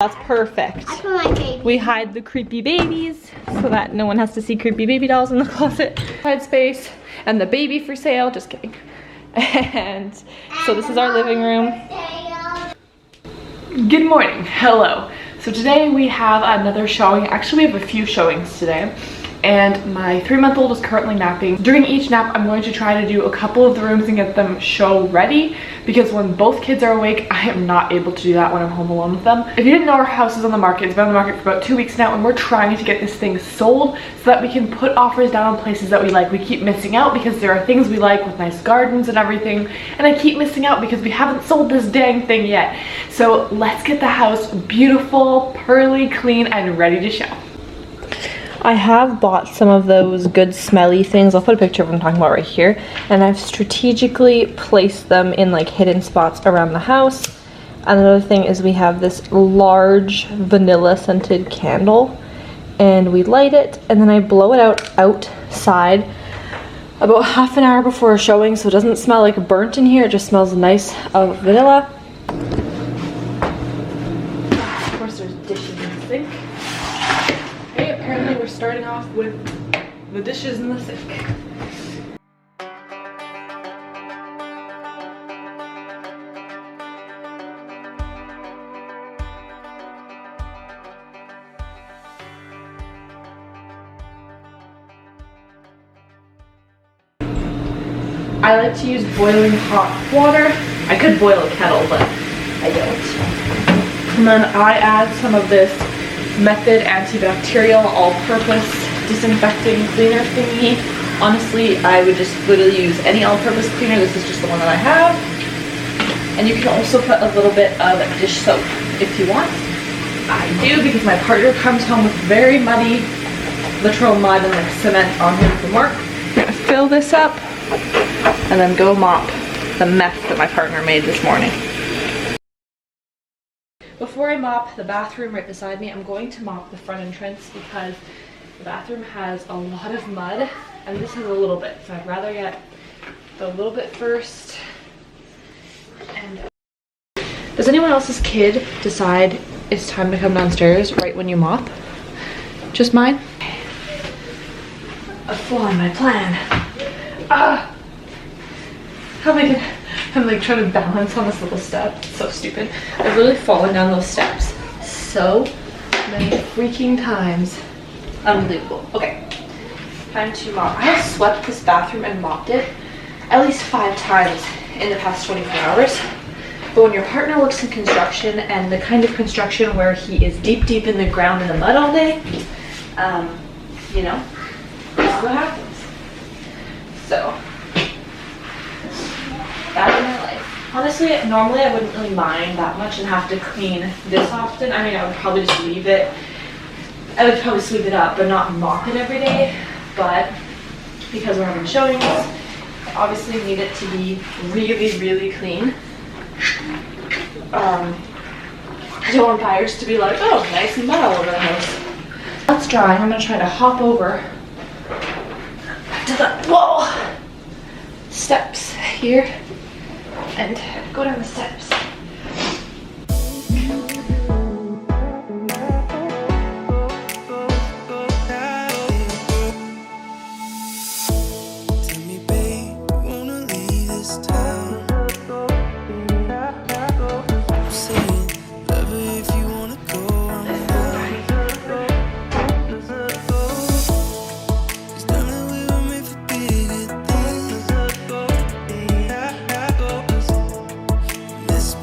That's perfect. I put my baby. We hide the creepy babies so that no one has to see creepy baby dolls in the closet. Hide space and the baby for sale, just kidding. And so this is our living room. Good morning, hello. So today we have another showing. Actually, we have a few showings today. And my 3-month-old is currently napping. During each nap, I'm going to try to do a couple of the rooms and get them show ready, because when both kids are awake, I am not able to do that when I'm home alone with them. If you didn't know, our house is on the market. It's been on the market for about 2 weeks now, and we're trying to get this thing sold so that we can put offers down on places that we like. We keep missing out because there are things we like with nice gardens and everything, and I keep missing out because we haven't sold this dang thing yet. So let's get the house beautiful, pearly, clean, and ready to show. I have bought some of those good smelly things. I'll put a picture of what I'm talking about right here. And I've strategically placed them in like hidden spots around the house. Another thing is we have this large vanilla scented candle, and we light it and then I blow it out outside about half an hour before a showing, so it doesn't smell like burnt in here. It just smells nice of vanilla. Of course there's dishes in the sink. Apparently we're starting off with the dishes in the sink. I like to use boiling hot water. I could boil a kettle, but I don't. And then I add some of this Method antibacterial all-purpose disinfecting cleaner thingy. Honestly, I would just literally use any all-purpose cleaner. This is just the one that I have. And you can also put a little bit of dish soap if you want. I do, because my partner comes home with very muddy, literal mud and like cement on him from work. I'm gonna fill this up and then go mop the mess that my partner made this morning. Before I mop the bathroom right beside me, I'm going to mop the front entrance because the bathroom has a lot of mud and this has a little bit. So I'd rather get the little bit first. And does anyone else's kid decide it's time to come downstairs right when you mop? Just mine? A flaw in my plan. How am I gonna? I'm like trying to balance on this little step. It's so stupid. I've literally fallen down those steps so many freaking times. Unbelievable. Okay, time to mop. I have swept this bathroom and mopped it at least 5 times in the past 24 hours. But when your partner works in construction, and the kind of construction where he is deep in the ground in the mud all day, you know, this is what happens. So that in my life. Honestly, normally I wouldn't really mind that much and have to clean this often. I mean, I would probably just leave it. I would probably sweep it up, but not mop it every day. But because we're having showings, I obviously need it to be really clean. I don't want buyers to be like, oh, nice and mud all over the house. That's drying. I'm gonna try to hop over to the wall steps here and go down the steps. This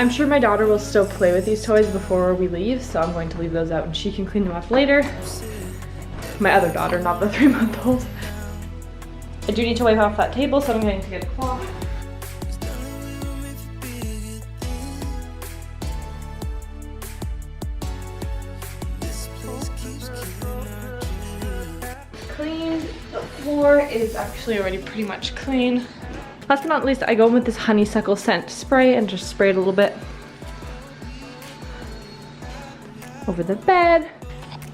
I'm sure my daughter will still play with these toys before we leave, so I'm going to leave those out and she can clean them up later. My other daughter, not the 3-month-old. I do need to wipe off that table, so I'm going to get a cloth. Cleaned. The floor is actually already pretty much clean. Last but not least, I go in with this honeysuckle scent spray and just spray it a little bit over the bed.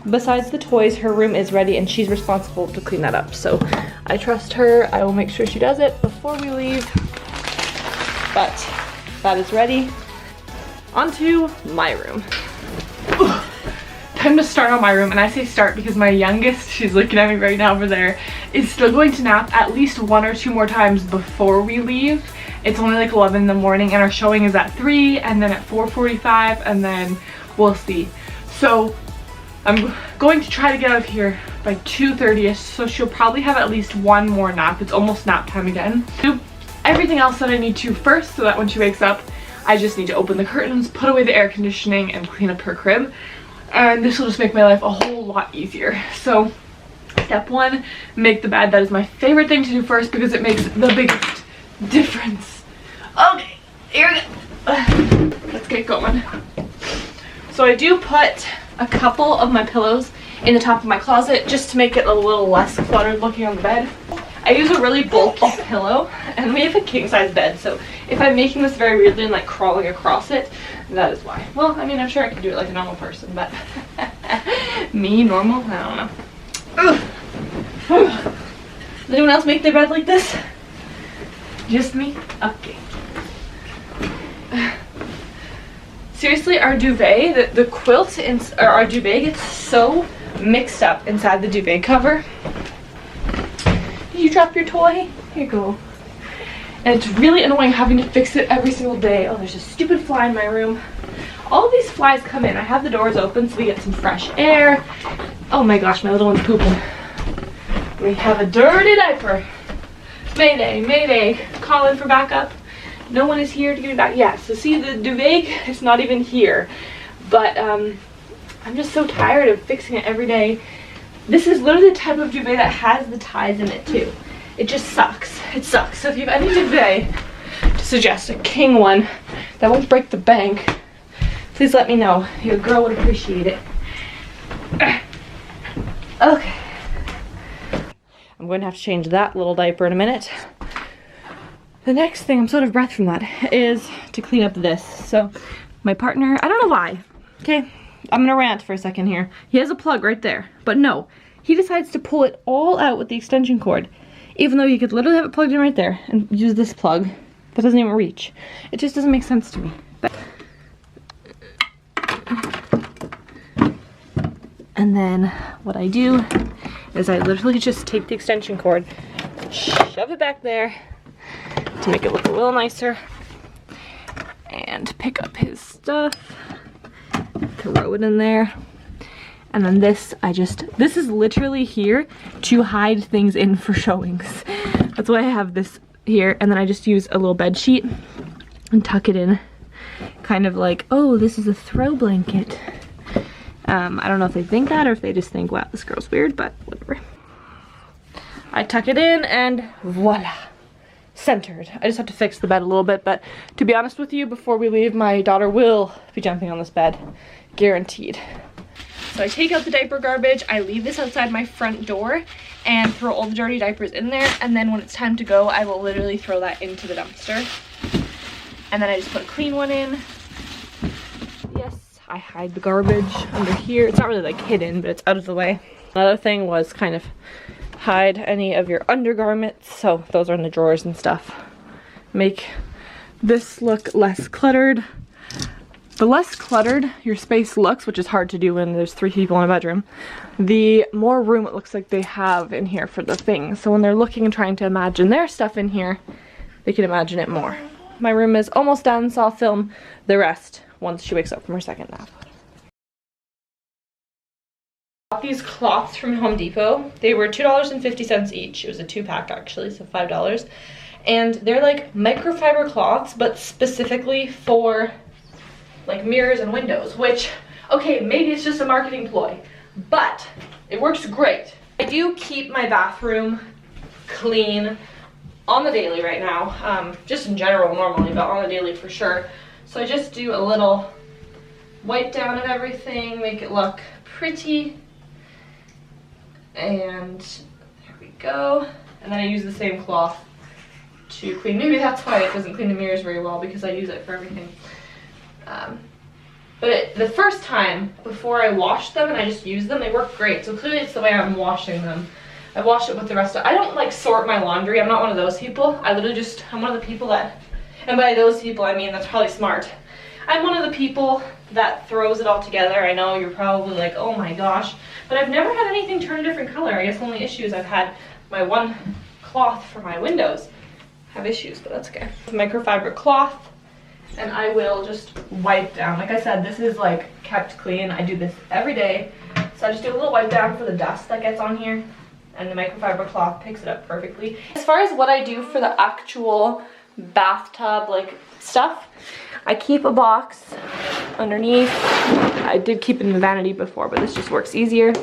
Besides the toys, her room is ready and she's responsible to clean that up. So I trust her. I will make sure she does it before we leave. But that is ready. On to my room. Time to start on my room, and I say start because my youngest, she's looking at me right now over there, is still going to nap at least 1 or 2 more times before we leave. It's only like 11 in the morning and our showing is at 3 and then at 4:45 and then we'll see. So I'm going to try to get out of here by 2:30ish, so she'll probably have at least 1 more nap. It's almost nap time again. Do everything else that I need to first so that when she wakes up, I just need to open the curtains, put away the air conditioning, and clean up her crib. And this will just make my life a whole lot easier. So step 1, make the bed. That is my favorite thing to do first because it makes the biggest difference. Okay, here we go. Let's get going. So I do put a couple of my pillows in the top of my closet just to make it a little less cluttered looking on the bed. I use a really bulky pillow and we have a king size bed, so if I'm making this very weirdly and like crawling across it, that is why. Well, I mean, I'm sure I can do it like a normal person, but me, normal? I don't know. Ugh. Does anyone else make their bed like this? Just me? Okay. Seriously, our duvet, the quilt, or our duvet gets so mixed up inside the duvet cover. Did you drop your toy? Here you go. And it's really annoying having to fix it every single day. Oh, there's a stupid fly in my room. All of these flies come in. I have the doors open so we get some fresh air. Oh my gosh, my little one's pooping. We have a dirty diaper. Mayday, mayday. Call in for backup. No one is here to get me back. Yeah, so see, the duvet is not even here. But I'm just so tired of fixing it every day. This is literally the type of duvet that has the ties in it too. It just sucks. It sucks. So if you have any duvet to suggest, a king one that won't break the bank, please let me know. Your girl would appreciate it. Okay. I'm going to have to change that little diaper in a minute. The next thing, I'm so out of breath from that, is to clean up this. So my partner, I don't know why, okay? I'm gonna rant for a second here. He has a plug right there, but no. He decides to pull it all out with the extension cord, even though you could literally have it plugged in right there and use this plug that doesn't even reach. It just doesn't make sense to me. But and then what I do is I literally just take the extension cord, shove it back there to make it look a little nicer, and pick up his stuff, throw it in there. And then this, this is literally here to hide things in for showings. That's why I have this here. And then I just use a little bed sheet and tuck it in. Kind of like, oh, this is a throw blanket. I don't know if they think that or if they just think, wow, this girl's weird, but whatever. I tuck it in and voila, centered. I just have to fix the bed a little bit, but to be honest with you, before we leave, my daughter will be jumping on this bed, guaranteed. So I take out the diaper garbage, I leave this outside my front door and throw all the dirty diapers in there, and then when it's time to go, I will literally throw that into the dumpster. And then I just put a clean one in. Yes, I hide the garbage under here. It's not really like hidden, but it's out of the way. Another thing was kind of hide any of your undergarments, so those are in the drawers and stuff. Make this look less cluttered. The less cluttered your space looks, which is hard to do when there's 3 people in a bedroom, the more room it looks like they have in here for the things. So when they're looking and trying to imagine their stuff in here, they can imagine it more. My room is almost done, so I'll film the rest once she wakes up from her second nap. I got these cloths from Home Depot. They were $2.50 each. It was a 2-pack actually, so $5. And they're like microfiber cloths, but specifically for like mirrors and windows, which, okay, maybe it's just a marketing ploy, but it works great. I do keep my bathroom clean on the daily right now, just in general normally, but on the daily for sure. So I just do a little wipe down of everything, make it look pretty, and there we go. And then I use the same cloth to clean. Maybe that's why it doesn't clean the mirrors very well, because I use it for everything. But the first time before I washed them and I just used them, they work great. So clearly it's the way I'm washing them. I wash it with the rest of, I don't like sort my laundry. I'm not one of those people. I literally just, I'm one of the people that, and by those people I mean that's probably smart. I'm one of the people that throws it all together. I know you're probably like, oh my gosh, but I've never had anything turn a different color. I guess the only issue is I've had my one cloth for my windows have issues, but that's okay. Microfiber cloth, and I will just wipe down. Like I said, this is like kept clean. I do this every day. So I just do a little wipe down for the dust that gets on here, and the microfiber cloth picks it up perfectly. As far as what I do for the actual bathtub like stuff, I keep a box underneath. I did keep it in the vanity before, but this just works easier.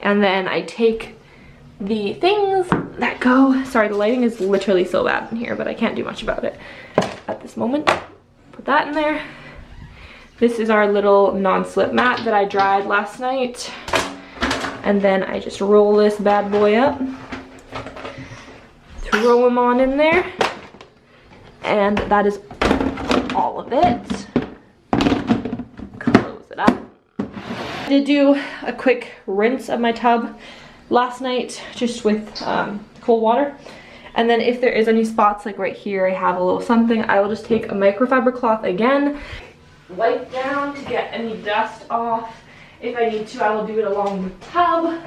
And then I take the things that go, sorry, the lighting is literally so bad in here, but I can't do much about it at this moment. Put that in there. This is our little non-slip mat that I dried last night. And then I just roll this bad boy up, throw them on in there, and that is all of it. Close it up. I did do a quick rinse of my tub last night, just with cold water. And then if there is any spots, like right here, I have a little something, I will just take a microfiber cloth again, wipe down to get any dust off. If I need to, I will do it along the tub.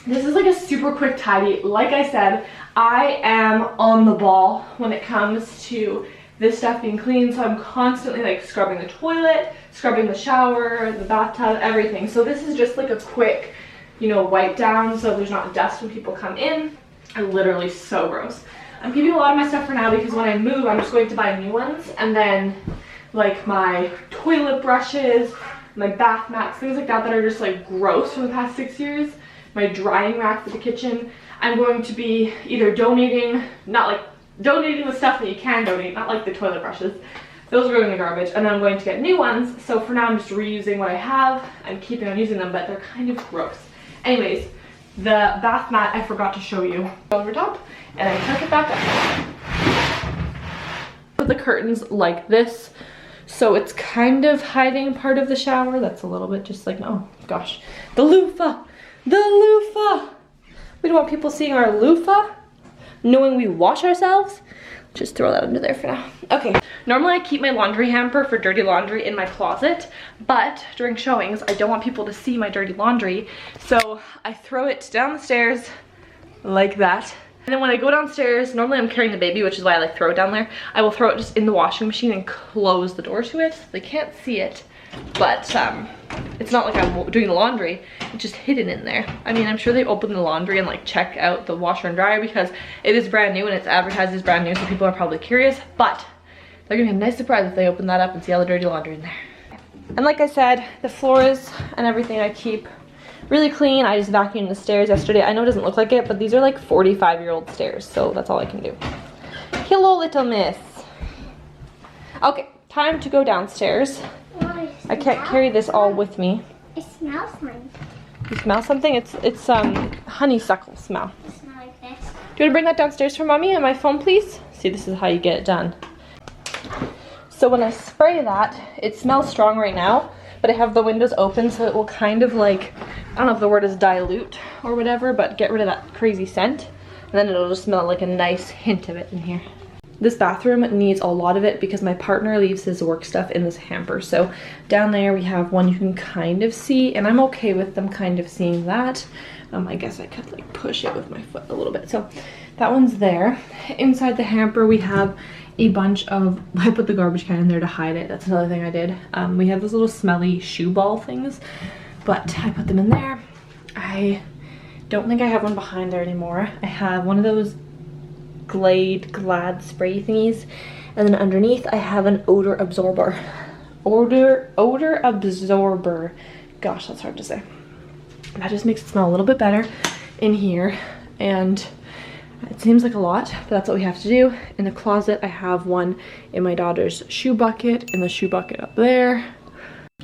This is like a super quick tidy. Like I said, I am on the ball when it comes to this stuff being clean, so I'm constantly like scrubbing the toilet, scrubbing the shower, the bathtub, everything. So this is just like a quick, you know, wipe down so there's not dust when people come in. I'm literally so gross. I'm keeping a lot of my stuff for now because when I move, I'm just going to buy new ones, and then like my toilet brushes, my bath mats, things like that that are just like gross from the past 6 years, my drying rack for the kitchen, I'm going to be either donating, not like donating the stuff that you can donate, not like the toilet brushes. Those are going in the garbage, and then I'm going to get new ones. So for now I'm just reusing what I have. I'm keeping on using them, but they're kind of gross. Anyways, the bath mat I forgot to show you over top, and I took it back up. Put the curtains like this, so it's kind of hiding part of the shower. That's a little bit just like, oh gosh, the loofah, the loofah. We don't want people seeing our loofah, knowing we wash ourselves. Just throw that under there for now. Okay, normally I keep my laundry hamper for dirty laundry in my closet, but during showings, I don't want people to see my dirty laundry, so I throw it down the stairs like that. And then when I go downstairs, normally I'm carrying the baby, which is why I like throw it down there. I will throw it just in the washing machine and close the door to it. They can't see it, but it's not like I'm doing the laundry. It's just hidden in there. I mean, I'm sure they open the laundry and like check out the washer and dryer because it is brand new and it's advertised as brand new, so people are probably curious, but they're gonna be a nice surprise if they open that up and see all the dirty laundry in there. And like I said, the floors and everything I keep really clean. I just vacuumed the stairs yesterday. I know it doesn't look like it, but these are like 45-year-old stairs, so that's all I can do. Hello, little miss. Okay, time to go downstairs. I can't carry this all with me. It smells nice. You smell something? It's honeysuckle smell. It smells like this. Do you want to bring that downstairs for mommy on my phone, please? See, this is how you get it done. So when I spray that, it smells strong right now, but I have the windows open, so it will kind of like, I don't know if the word is dilute or whatever, but get rid of that crazy scent. And then it'll just smell like a nice hint of it in here. This bathroom needs a lot of it because my partner leaves his work stuff in this hamper. So down there we have one you can kind of see, and I'm okay with them kind of seeing that. I guess I could like push it with my foot a little bit. So that one's there. Inside the hamper we have a bunch of, I put the garbage can in there to hide it. That's another thing I did. We have those little smelly shoe ball things, but I put them in there. I don't think I have one behind there anymore. I have one of those Glad spray thingies, And then underneath I have an odor absorber. Odor absorber. Gosh, that's hard to say. That just makes it smell a little bit better in here. And it seems like a lot, but that's what we have to do. In the closet, I have one in my daughter's shoe bucket, in the shoe bucket up there.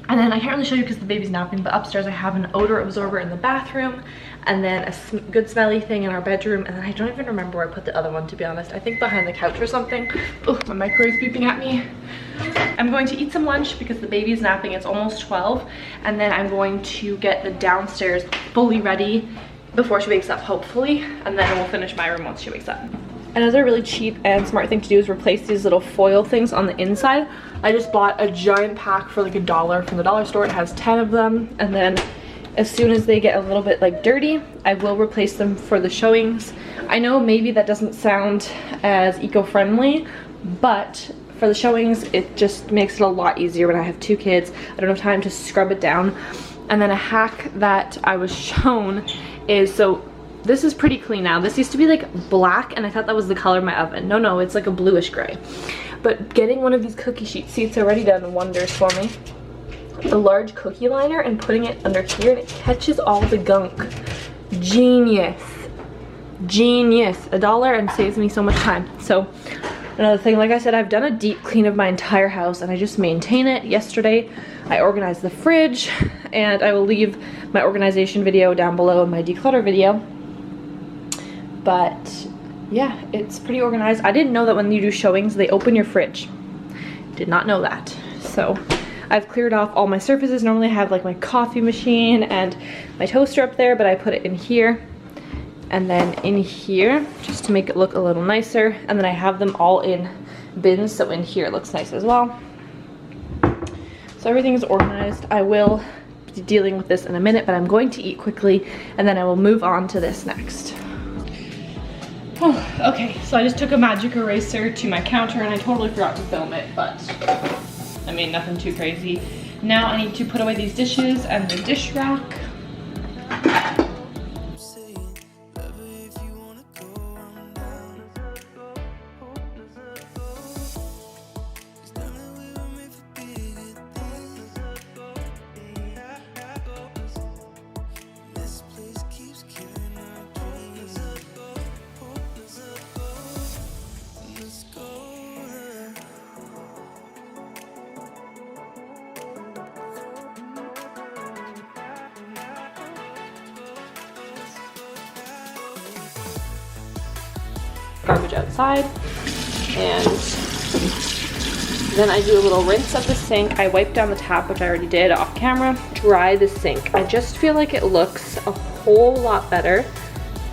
And then I can't really show you because the baby's napping, but upstairs I have an odor absorber in the bathroom, and then a good smelly thing in our bedroom, and then I don't even remember where I put the other one, to be honest. I think behind the couch or something. Oh, my microwave's beeping at me. I'm going to eat some lunch because the baby's napping. It's almost 12, and then I'm going to get the downstairs fully ready before she wakes up, hopefully, and then we'll finish my room once she wakes up. Another really cheap and smart thing to do is replace these little foil things on the inside. I just bought a giant pack for like $1 from the dollar store. It has 10 of them, and then as soon as they get a little bit like dirty, I will replace them for the showings. I know maybe that doesn't sound as eco-friendly, but for the showings it just makes it a lot easier when I have 2 kids. I don't have time to scrub it down. And then a hack that I was shown is, so this is pretty clean now. This used to be like black and I thought that was the color of my oven. No, it's like a bluish gray. But getting one of these cookie sheets, see, it's already done wonders for me. A large cookie liner and putting it under here, and it catches all the gunk. Genius. Genius. $1 and saves me so much time. So another thing, like I said, I've done a deep clean of my entire house and I just maintain it. Yesterday I organized the fridge, and I will leave my organization video down below in my declutter video. But yeah, it's pretty organized. I didn't know that when you do showings they open your fridge. Did not know that. So I've cleared off all my surfaces. Normally I have like my coffee machine and my toaster up there, but I put it in here and then in here just to make it look a little nicer. And then I have them all in bins, so in here it looks nice as well. So everything is organized. I will be dealing with this in a minute, but I'm going to eat quickly and then I will move on to this next. Oh, okay, so I just took a magic eraser to my counter and I totally forgot to film it, but I mean, nothing too crazy. Now I need to put away these dishes and the dish rack. Garbage outside, and then I do a little rinse of the sink. I wipe down the tap, which I already did off camera. Dry the sink. I just feel like it looks a whole lot better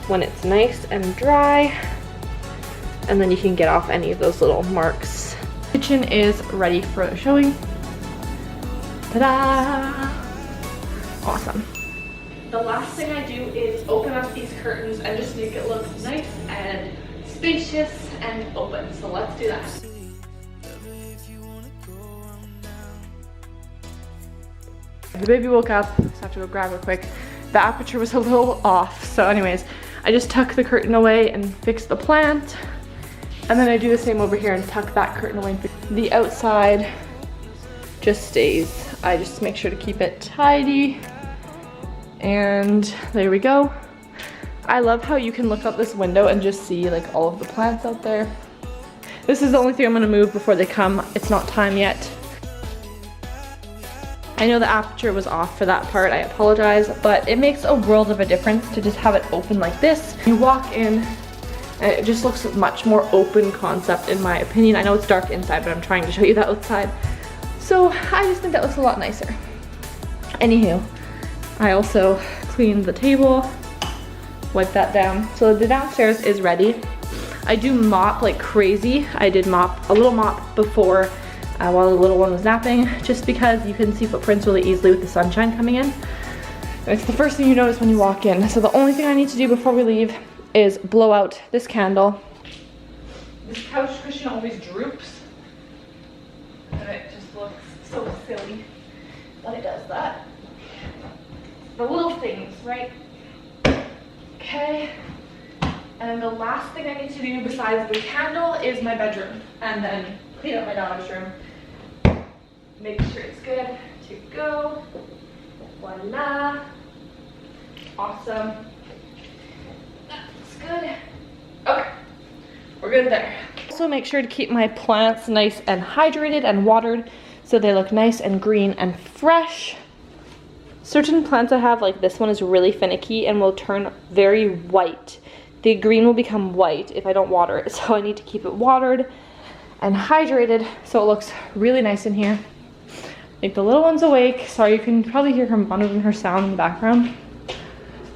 when it's nice and dry, and then you can get off any of those little marks. Kitchen is ready for a showing. Ta-da! Awesome. The last thing I do is open up these curtains and just make it look nice and spacious and open. So let's do that. The baby woke up, so I have to go grab her quick. The aperture was a little off, so anyways, I just tuck the curtain away and fix the plant, and then I do the same over here and tuck that curtain away and fix the outside. Just stays. I just make sure to keep it tidy, and there we go. I love how you can look out this window and just see like all of the plants out there. This is the only thing I'm gonna move before they come. It's not time yet. I know the aperture was off for that part, I apologize, but it makes a world of a difference to just have it open like this. You walk in and it just looks much more open concept in my opinion. I know it's dark inside, but I'm trying to show you the outside. So I just think that looks a lot nicer. Anywho, I also cleaned the table, wipe that down. So the downstairs is ready. I do mop like crazy. I did mop, a little mop before while the little one was napping, just because you can see footprints really easily with the sunshine coming in. And it's the first thing you notice when you walk in. So the only thing I need to do before we leave is blow out this candle. This couch cushion always droops, and it just looks so silly, but it does that. The little things, right? Okay, and then the last thing I need to do besides the candle is my bedroom, and then clean up my dog's room. Make sure it's good to go. Voila. Awesome. That's good. Okay, we're good there. Also make sure to keep my plants nice and hydrated and watered so they look nice and green and fresh. Certain plants I have, like this one, is really finicky and will turn very white. The green will become white if I don't water it, so I need to keep it watered and hydrated so it looks really nice in here. Make the little ones awake. Sorry, you can probably hear her monitoring her sound in the background.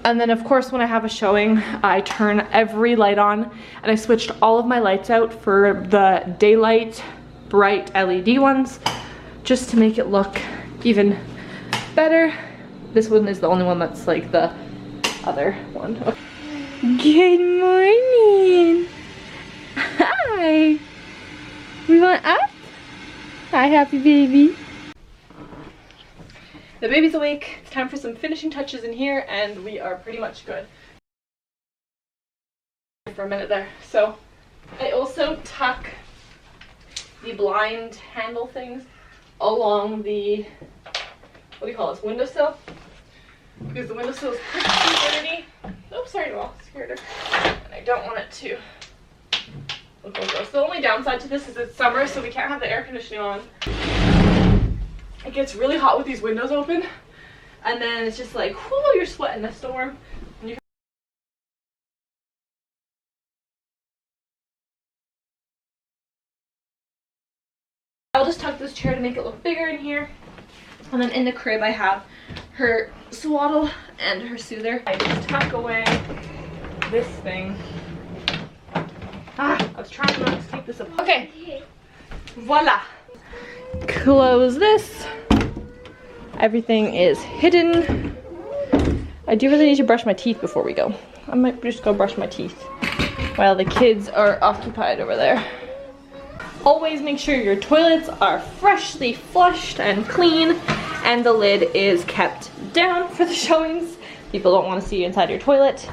And then of course when I have a showing, I turn every light on, and I switched all of my lights out for the daylight bright LED ones just to make it look even better. This one is the only one that's like the other one. Okay. Good morning. Hi. We want up? Hi, happy baby. The baby's awake. It's time for some finishing touches in here, and we are pretty much good. For a minute there. So I also tuck the blind handle things along the, what do you call this, windowsill? Because the windowsill is pretty dirty. Oh, sorry, well, scared her. And I don't want it to look like gross. The only downside to this is it's summer, so we can't have the air conditioning on. It gets really hot with these windows open, and then it's just like, whoo, you're sweating a storm. And I'll just tuck this chair to make it look bigger in here. And then in the crib I have her swaddle and her soother. I just tuck away this thing. I was trying not to take this apart. Okay, voila. Close this. Everything is hidden. I do really need to brush my teeth before we go. I might just go brush my teeth while the kids are occupied over there. Always make sure your toilets are freshly flushed and clean, and the lid is kept down for the showings. People don't want to see inside your toilet.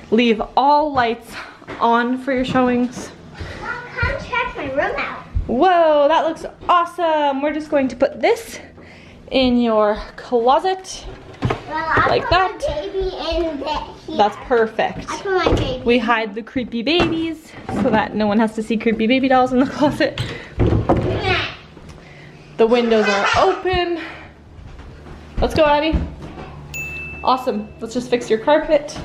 Leave all lights on for your showings. Mom, come check my room out. Whoa, that looks awesome. We're just going to put this in your closet. Well, like that. My baby in bed here. That's perfect. I put my baby. We hide the creepy babies so that no one has to see creepy baby dolls in the closet. The windows are open. Let's go, Abby. Awesome. Let's just fix your carpet.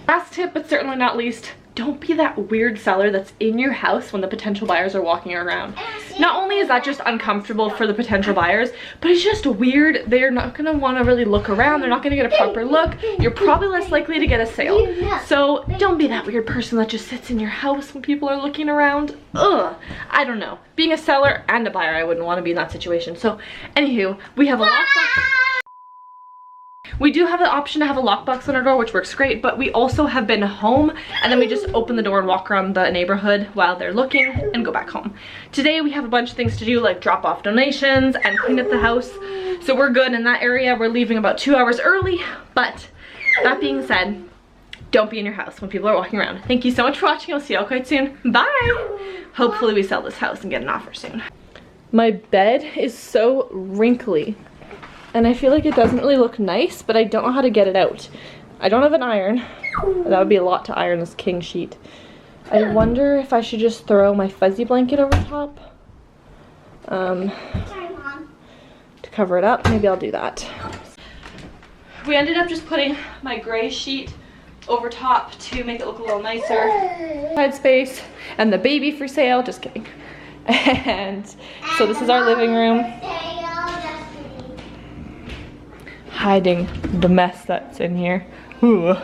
Last tip, but certainly not least, don't be that weird seller that's in your house when the potential buyers are walking around. Not only is that just uncomfortable for the potential buyers, but it's just weird. They're not gonna wanna really look around. They're not gonna get a proper look. You're probably less likely to get a sale. So don't be that weird person that just sits in your house when people are looking around. Ugh, I don't know. Being a seller and a buyer, I wouldn't wanna be in that situation. So anywho, we have a lockbox. We do have the option to have a lockbox on our door, which works great, but we also have been home, and then we just open the door and walk around the neighborhood while they're looking and go back home. Today we have a bunch of things to do, like drop off donations and clean up the house, so we're good in that area. We're leaving about 2 hours early, but that being said, don't be in your house when people are walking around. Thank you so much for watching. I'll see you all quite soon. Bye! Hopefully we sell this house and get an offer soon. My bed is so wrinkly, and I feel like it doesn't really look nice, but I don't know how to get it out. I don't have an iron. That would be a lot to iron this king sheet. I wonder if I should just throw my fuzzy blanket over top to cover it up. Maybe I'll do that. We ended up just putting my gray sheet over top to make it look a little nicer. Side space and the baby for sale. Just kidding. And so this is our living room. Hiding the mess that's in here. Ooh.